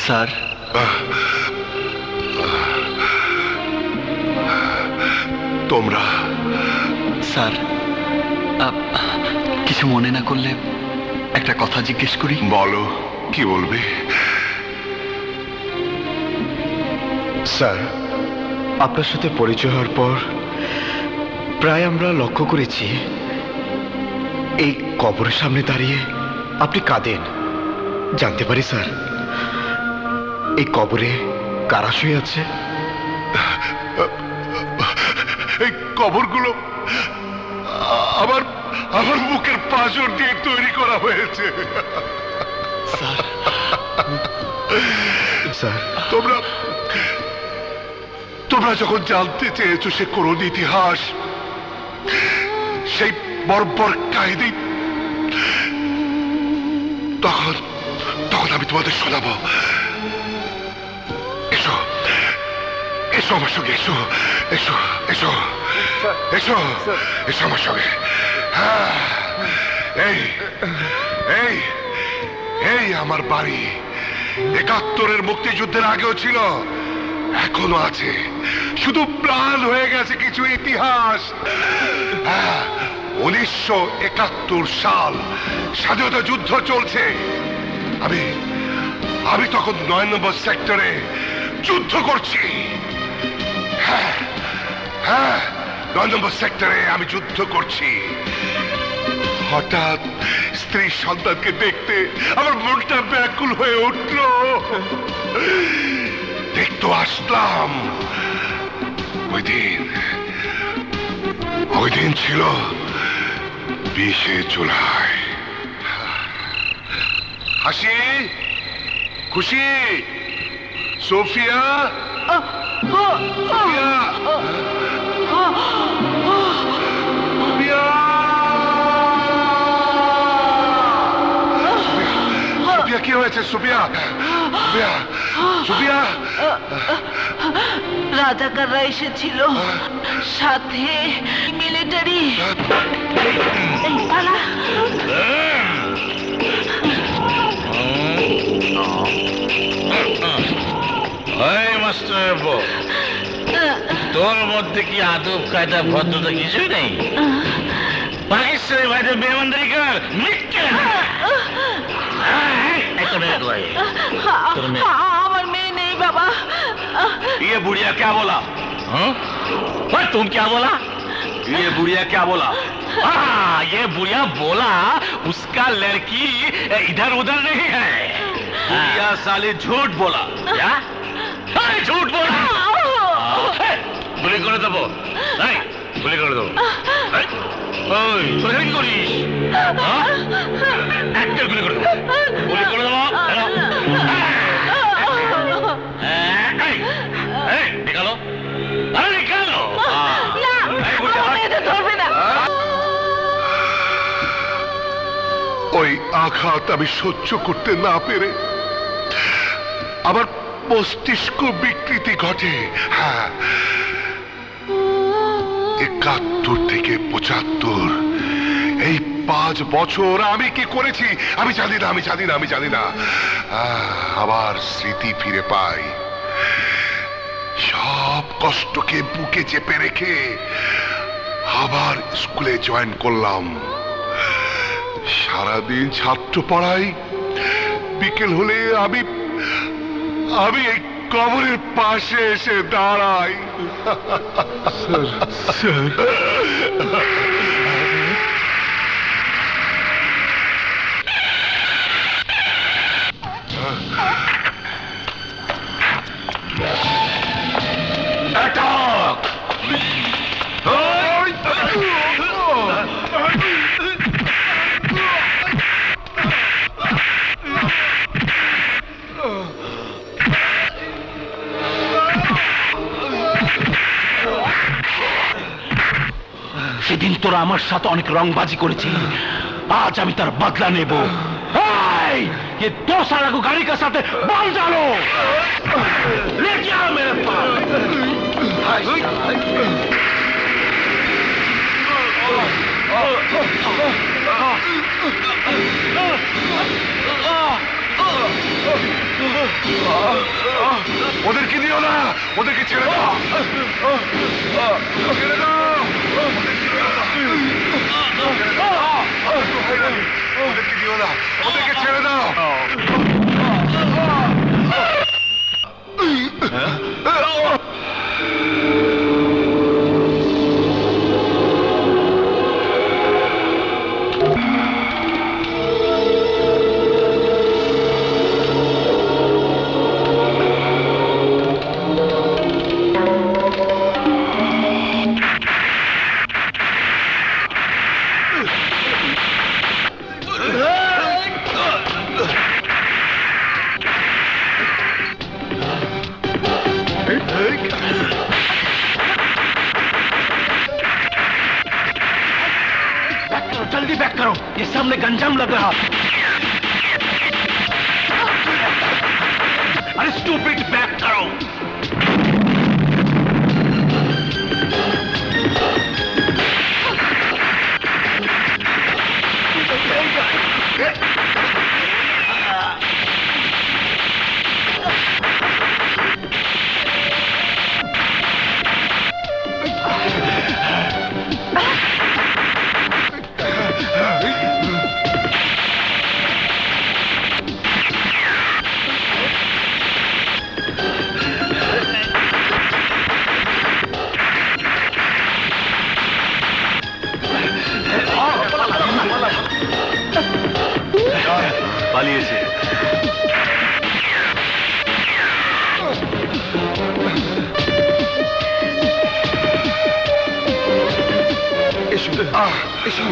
Sir, তোমরা? Sir, কিছু মনে না করলে একটা কথা জিজ্ঞেস করি? বলো, কি বলবে? স্যার, আপনার সাথে পরিচয় হওয়ার পর প্রায় আমরা লক্ষ্য করেছি এই কবরের সামনে দাঁড়িয়ে আপনি কাঁদেন। জানতে পারি স্যার, এই কবরে কারা শুয়ে আছে? এই কবরগুলো আমার আমার বুকের পাঁজর দিয়ে তৈরি করা হয়েছে। স্যার, তোমরা তোমরা যখন জানতে চেয়েছো সে করুণ ইতিহাস, সেই বর্বর কাহিনী, তখন তখন আমি তোমাদের শোনাবো। এসো, এসো আমার সঙ্গে, এসো এসো এসো এসো এসো আমার সঙ্গে। হ্যাঁ, এই এই এই আমার বাড়ি ৭১-এর মুক্তিযুদ্ধের আগেও ছিল, এখনো আছে, শুধু প্রাণ হয়ে গেছে কিছু ইতিহাস। ১৯৭১ সাল, স্বাধীনতা যুদ্ধ চলছে। আমি তখন ৯ নম্বর সেক্টরে যুদ্ধ করছি। হ্যাঁ হ্যাঁ, ৯ নম্বর সেক্টরে আমি যুদ্ধ করছি। হঠাৎ স্ত্রী সন্তানকে দেখতে আমার মনটা ব্যাকুল হয়ে উঠল। দেখতে আসলাম। ওই দিন ছিল ২০শে জুলাই। হাসি, খুশি, সোফিয়া, সোফিয়া, সোফিয়া, সোফিয়া, কি হয়েছে সোফিয়া? সোফিয়া, সোফিয়া, রাজাকাররা এসেছিল, সাথে মিলিটারি। এই পালা। তোর মধ্যে কি আদব কায়দা ভদ্রতা কিছুই নেই? পাকিস্তানি ভাইদের বেমানদারি কর, আমার মেয়ে নেই বাবা। ये बुढ़िया क्या बोला? तुम क्या बोला? ये बुढ़िया क्या बोला? हाँ, ये बुढ़िया बोला उसका लड़की इधर उधर नहीं है। बुढ़िया साली झूठ बोला। क्या? झूठ बोला। গুলি করে দেবো, গুলি করে দেবো। কি করিস? একটা গুলি করে দেবো, গুলি করে দেবো। নিকালো, আরে নিকালো। ওই আঘাত আমি সহ্য করতে না পেরে আমার মস্তিষ্ক বিকৃতি ঘটে। হ্যাঁ, ৭১ থেকে ৭৫, এই ৫ বছর আমি কি করেছি আমি জানি না, আমি জানি না, আমি জানি না। আবার স্মৃতি ফিরে পাই। সব কষ্টকে বুকে চেপে রেখে আবার স্কুলে জয়েন করলাম। সারাদিন ছাত্র পড়াই, বিকেল হলে আমি এই কবরের পাশে এসে দাঁড়াই। সেদিন তোরা আমার সাথে অনেক রংবাজি করেছি, আজ আমি তার বদলা নেব। ये 2 साल को गाड़ी के साथ बॉल डालो, लेके आओ मेरे पास। ওদেরকে ছেড়ে দাও ছেড়ে দাও ওদেরকে দিও না ওদেরকে ছেড়ে দাও जल्दी बैक करो ये सामने गंजाम लग रहा अरे स्टूपिड बैक करो পালিয়েছে এসো এসো